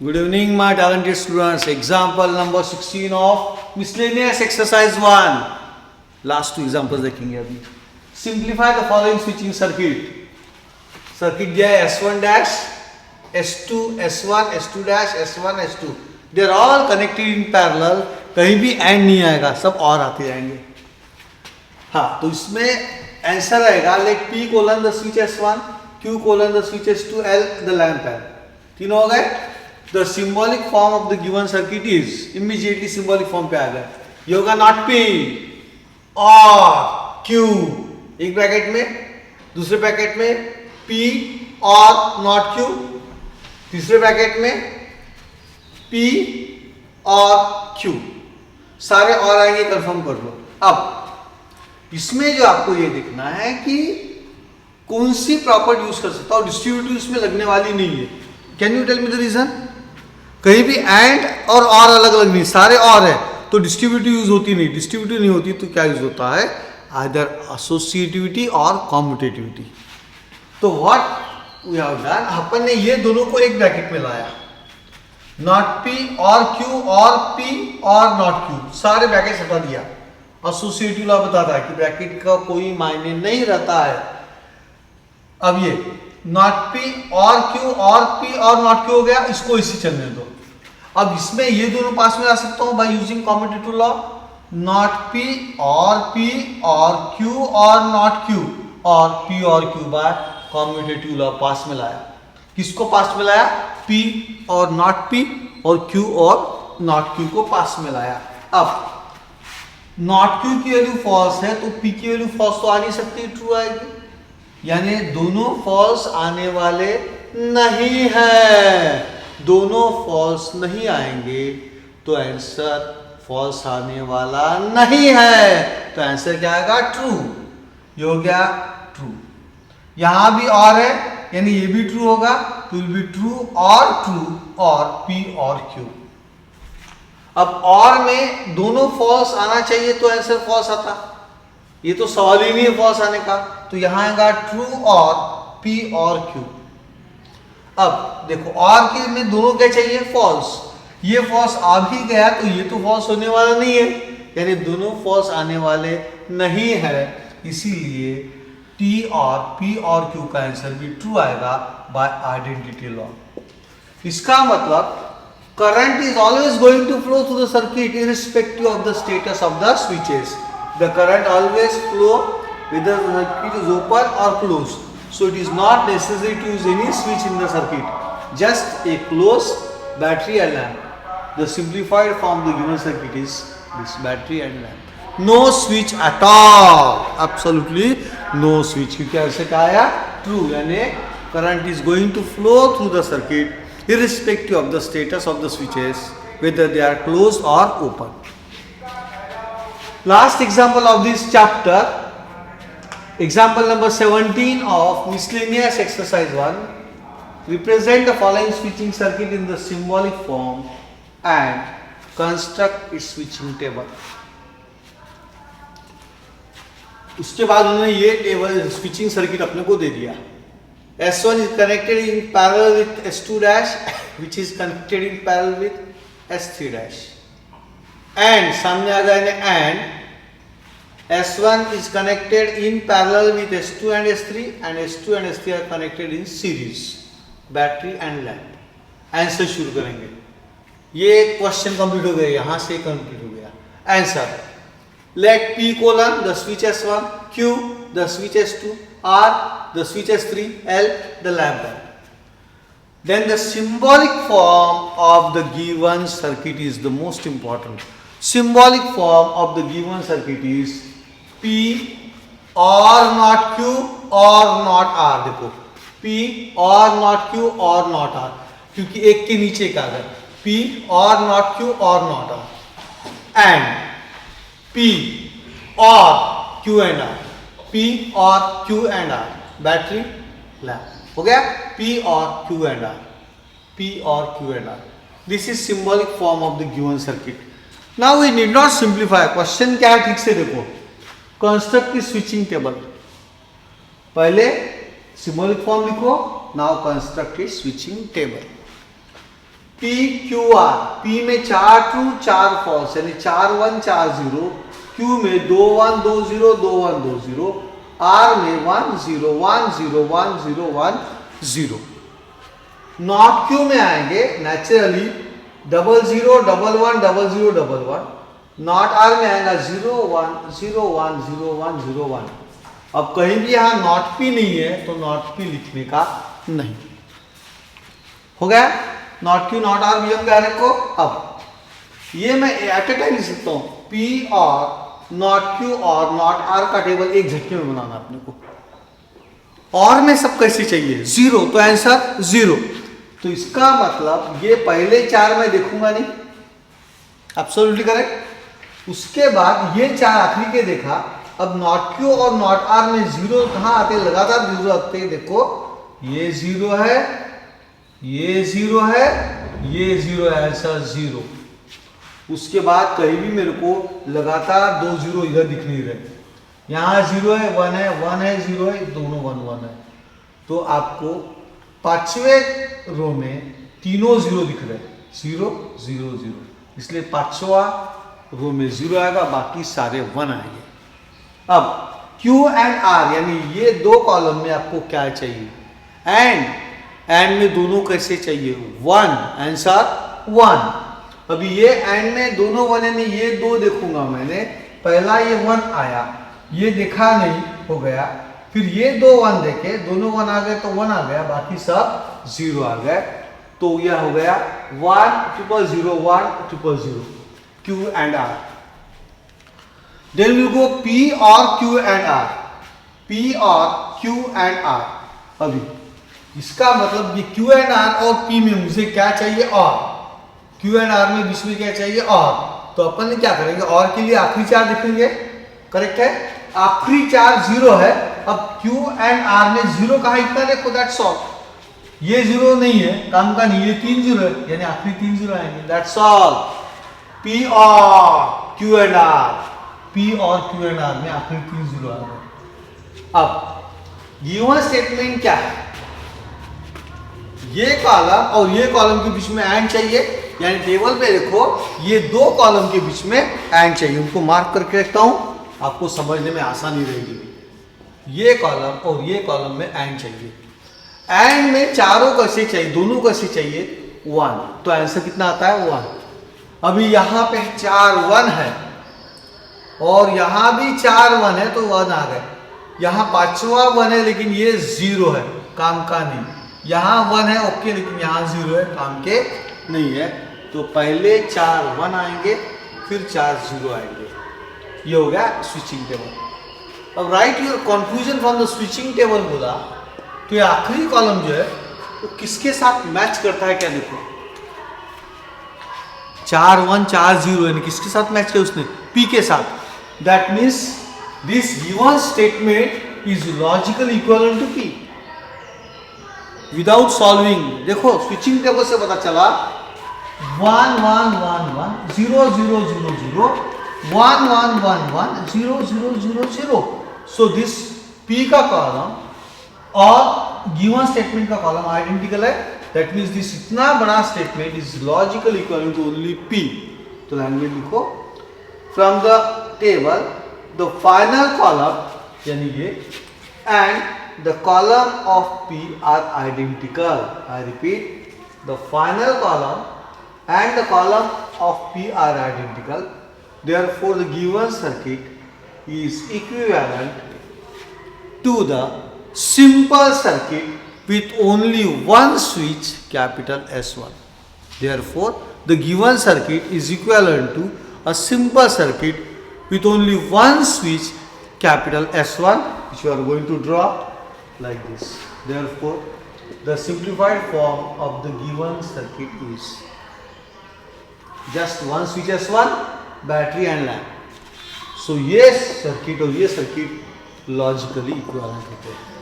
Good evening, my talented students. Example number 16 of miscellaneous exercise 1. Last two examples देखेंगे अभी. Simplify the following switching circuit. Circuit दिया है S1 dash, S2, S1, S2 dash, S1, S2. They are all connected in parallel. कहीं भी and नहीं आएगा, सब और आते जाएंगे. हाँ, तो इसमें आंसर आएगा let P colon the switch S1, Q colon the switch S2, L the lamp है. तीनों हो गए. The symbolic form of the given circuit is immediately symbolic form पे आ गया. ये होगा not P और Q एक ब्रैकेट में, दूसरे ब्रैकेट में P और not Q, तीसरे ब्रैकेट में P और Q. सारे और आएंगे, कंफर्म कर लो. अब इसमें जो आपको ये देखना है कि कौन सी प्रॉपर्टी यूज कर सकता हूं. डिस्ट्रीब्यूटिव इसमें लगने वाली नहीं है. Can you tell me the reason? कहीं भी एंड और अलग अलग नहीं, सारे और है तो डिस्ट्रीब्यूटिव यूज होती नहीं. डिस्ट्रीब्यूटिव नहीं होती तो क्या यूज होता है? आइदर एसोसिएटिविटी और कॉम्यूटेटिविटी. तो व्हाट वी हैव डन, अपन ने ये दोनों को एक ब्रैकेट में लाया. नॉट पी और क्यू और पी और नॉट क्यू सारे ब्रैकेट हटा दिया. एसोसिएटिव लॉ बताता है कि ब्रैकेट का कोई मायने नहीं रहता है. अब ये नॉट पी और क्यू और पी और नॉट क्यू हो गया, इसको इसी चलने दो. अब इसमें ये दोनों पास में ला सकता हूं by using commutative law. Not P और क्यू और नॉट क्यू और पी और क्यू बाय कॉम्यूटेटिव लॉ पास में लाया. किसको पास में लाया? पी और नॉट पी और क्यू और नॉट क्यू को पास में लाया. अब नॉट क्यू की वैल्यू फॉल्स है तो पी की वैल्यू फॉल्स तो आ नहीं सकती, ट्रू आएगी. यानी दोनों फॉल्स आने वाले नहीं है. दोनों फॉल्स नहीं आएंगे तो आंसर फॉल्स आने वाला नहीं है. तो आंसर क्या आएगा? ट्रू. ये हो गया ट्रू. यहां भी और है यानी ये भी ट्रू होगा तो विल बी ट्रू और पी और क्यू. अब और में दोनों फॉल्स आना चाहिए तो आंसर फॉल्स आता. ये तो सवाल ही नहीं है फॉल्स आने का, तो यहां आएगा ट्रू और पी और क्यू. अब देखो और के में दोनों क्या चाहिए? फॉल्स. ये फॉल्स आ भी गया तो ये तो फॉल्स होने वाला नहीं है, यानी दोनों फॉल्स आने वाले नहीं है. इसीलिए टी और पी और क्यू का आंसर भी ट्रू आएगा बाय आइडेंटिटी लॉ. इसका मतलब current is always going to flow through the circuit irrespective of the status of the switches. The current always flow whether the circuit is open or closed. So it is not necessary to use any switch in the circuit. Just a closed battery and lamp. The simplified form of the given circuit is this battery and lamp. No switch at all. Absolutely no switch. क्योंकि ऐसे क्या आया? True. यानी current is going to flow through the circuit irrespective of the status of the switches, whether they are closed or open. Last example of this chapter, example number 17 of miscellaneous exercise 1. Represent the following switching circuit in the symbolic form and construct its switching table. उसके बाद उन्होंने ये table switching circuit अपने को दे दिया. S1 is connected in parallel with S2 dash which is connected in parallel with S3 dash. And सामने आ गया and S1 is connected in parallel with S2 and S3 and S2 and S3 are connected in series. Battery and lamp. Answer शुरू करेंगे. ये question complete हो गया, यहां से complete हो गया. Answer let P colon the switch S1, Q the switch S2, R the switch S3, L the lamp. Then the symbolic form of the given circuit is the most important. Symbolic form of the given circuit is P or not Q or not R. देखो P or not Q or not R, क्योंकि एक के नीचे का है P or not Q or not R and P or Q and R. P or Q and R. Battery lamp हो गया. P or Q and R. P or Q and R. This is symbolic form of the given circuit. Now we need not simplify. Question क्या है ठीक से देखो. Construct की switching table. पहले symbolic form लिखो. नाउ कंस्ट्रक्ट की switching table. P Q R, P में 4 ट्रू 4 फॉल्स यानी 4 1 4 0, Q में 2 1 2 0 2 1 2 0, R में 1 0 1 0 1 0 1 0। नॉट Q में आएंगे नेचुरली 0 0 1 1 0 0 1 1। नॉट R में आएगा 0 1 0 1 0 1 0 1। अब कहीं भी यहां नॉट P नहीं है तो नॉट P लिखने का नहीं। हो गया नॉट Q नॉट R भी हम कह रहे को। अब ये मैं एट ए टाइम लिख सकता हूं P और नॉट Q और नॉट R का टेबल एक झटके में बनाना अपने को। और में सब कैसे चाहिए 0 तो आंसर 0। तो इसका मतलब ये पहले 4 में देखूंगा नहीं, एब्सोल्युटली करेक्ट। उसके बाद ये 4 आखिरी के देखा। अब नॉट Q और नॉट R में 0 कहां आते लगातार 0 आते हैं। देखो ये 0 है, ये 0 है, ये 0 है, आंसर 0। उसके बाद कहीं भी मेरे को लगातार 2 0 इधर दिख नहीं रहे। यहाँ 0 है 1 है 1 है 0 है, दोनों 1 1 है। तो आपको पांचवें रो में तीनों 0 दिख रहे हैं, 0 0 0। इसलिए पांचवा रो में 0 आएगा, बाकी सारे 1 आएंगे। अब Q एंड R यानी ये दो कॉलम में आपको क्या चाहिए, एंड में दोनों कैसे चाहिए 1, आंसर 1। अभी ये एंड में दोनों 1 यानी ये 2 देखूंगा मैंने, पहला ये 1 आया, ये देखा नहीं, हो गया। फिर ये 2 1 देखे, दोनों 1 आ गए तो 1 आ गया, बाकी सब 0 आ गए। तो यह हो गया 1 0 0 1 0 0 Q and R। Then we'll go P और Q and R, P और Q and R। अभी इसका मतलब ये Q and R और P में मुझे क्या चाहिए और, Q and R में बीच में क्या चाहिए और। तो अपन ने क्या करेंगे, और के लिए आखिरी 4 देखेंगे, करेक्ट है। आखिरी 4 0 है। अब Q and R में 0 कहा इतना देखो, दैट्स ऑल। ये 0 नहीं है, काम का नहीं, ये 3 0 है यानी आखिरी 3 0 आएंगे, दैट्स ऑल। P और Q and R, P और Q and R में आखिरी 3 0 आ गए। अब गिवन स्टेटमेंट क्या है, ये कॉलम और ये कॉलम के बीच में एंड चाहिए, यानी टेबल पे देखो ये 2 कॉलम के बीच में एंड चाहिए। उनको मार्क करके रखता हूं, आपको समझने में आसानी रहेगी। ये कॉलम और ये कॉलम में एंड चाहिए। एंड में चारों कैसे चाहिए, दोनों कैसे चाहिए 1, तो आंसर कितना आता है 1। अभी यहां पे 4 1 है और यहां भी 4 1 है तो 1 आ गए। यहां पांचवा 1 है लेकिन ये 0 है, काम का नहीं। यहां 1 है ओके, लेकिन यहां 0 है, काम के नहीं है। तो पहले 4 1 आएंगे, फिर 4 0 आएंगे। ये हो गया स्विचिंग टेबल। अब right your conclusion from the switching table बोला, तो ये आखिरी कॉलम जो है वो किसके साथ मैच करता है, क्या देखो 4 1 4 0 यानी किसके साथ मैच किया उसने, P के साथ। That means this given statement is logically equivalent to P without solving. देखो स्विचिंग टेबल से पता चला 1 1 1 1 0 0 0 0 1 1 1 1 0 0 0 0। सो दिस P का कॉलम और गिवन स्टेटमेंट का कॉलम आइडेंटिकल है। दैट मीन्स दिस इतना बड़ा statement is logical equivalent to only P। तो लैंग्वेज लिखो from the table the final column यानी ये and the column of P are identical. I repeat, the final column and the column of P are identical. Therefore the given circuit is equivalent to the simple circuit with only one switch capital S1. Therefore the given circuit is equivalent to a simple circuit with only one switch capital S1, which we are going to draw like this. Therefore the simplified form of the given circuit is just one switch S1, battery and lamp. So ये circuit और ये circuit logically equivalent होते हैं।